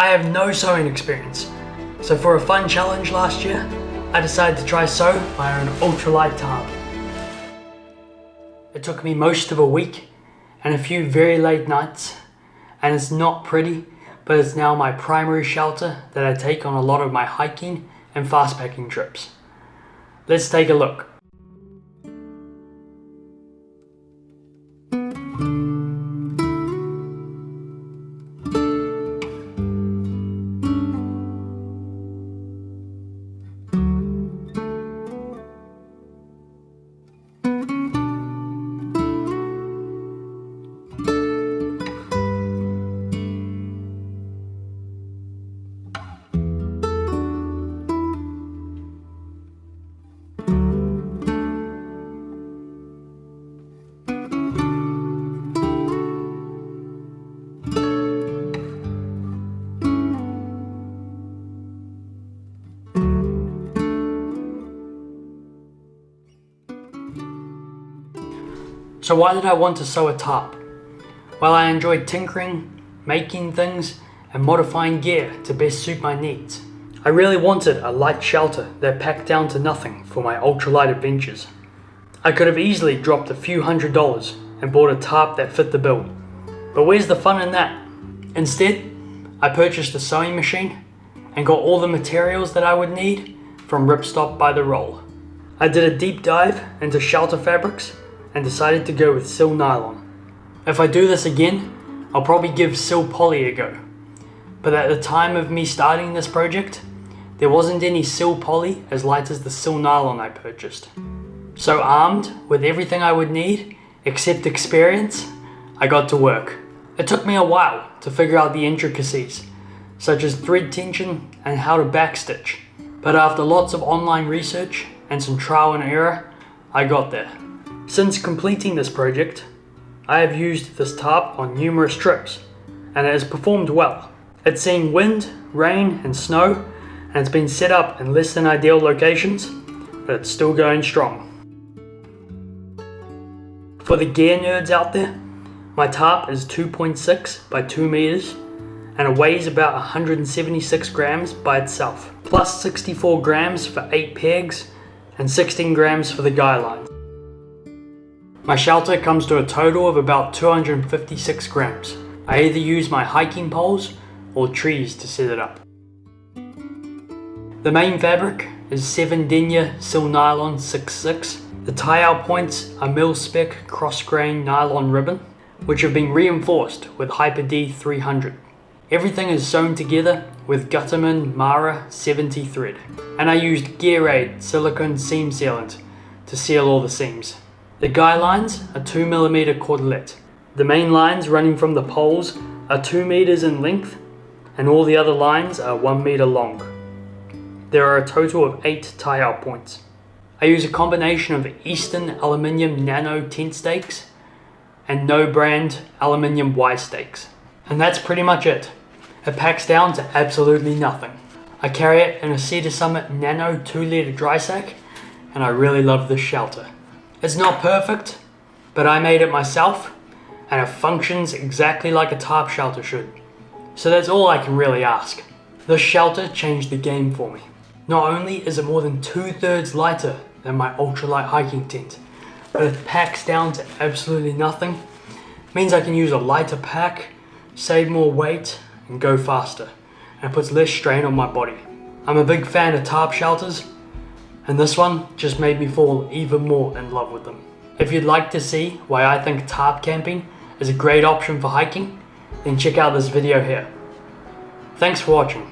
I have no sewing experience, so for a fun challenge last year, I decided to try sew my own ultralight tarp. It took me most of a week and a few very late nights, and it's not pretty, but it's now my primary shelter that I take on a lot of my hiking and fast packing trips. Let's take a look. So why did I want to sew a tarp? Well, I enjoyed tinkering, making things, and modifying gear to best suit my needs. I really wanted a light shelter that packed down to nothing for my ultralight adventures. I could have easily dropped a few $100s and bought a tarp that fit the bill. But where's the fun in that? Instead, I purchased a sewing machine and got all the materials that I would need from Ripstop by the roll. I did a deep dive into shelter fabrics and decided to go with sil nylon. If I do this again, I'll probably give sil poly a go. But at the time of me starting this project, there wasn't any sil poly as light as the sil nylon I purchased. So armed with everything I would need, except experience, I got to work. It took me a while to figure out the intricacies, such as thread tension and how to backstitch. But after lots of online research and some trial and error, I got there. Since completing this project, I have used this tarp on numerous trips, and it has performed well. It's seen wind, rain, and snow, and it's been set up in less than ideal locations, but it's still going strong. For the gear nerds out there, my tarp is 2.6 by 2 meters, and it weighs about 176 grams by itself, plus 64 grams for 8 pegs, and 16 grams for the guy lines. My shelter comes to a total of about 256 grams. I either use my hiking poles or trees to set it up. The main fabric is 7 denier sil nylon 6/6. The tie-out points are mil-spec cross-grain nylon ribbon, which have been reinforced with Hyper D 300. Everything is sewn together with Gutterman Mara 70 thread, and I used Gear Aid silicone seam sealant to seal all the seams. The guy lines are 2mm cordelette. The main lines running from the poles are 2 meters in length, and all the other lines are 1 meter long. There are a total of 8 tie-out points. I use a combination of Easton aluminium nano tent stakes and no brand aluminium Y stakes. And that's pretty much it. It packs down to absolutely nothing. I carry it in a Cedar Summit nano 2-liter dry sack, and I really love this shelter. It's not perfect, but I made it myself, and it functions exactly like a tarp shelter should. So that's all I can really ask. This shelter changed the game for me. Not only is it more than 2/3 lighter than my ultralight hiking tent, but it packs down to absolutely nothing. It means I can use a lighter pack, save more weight, and go faster, and it puts less strain on my body. I'm a big fan of tarp shelters, and this one just made me fall even more in love with them. If you'd like to see why I think tarp camping is a great option for hiking, then check out this video here. Thanks for watching.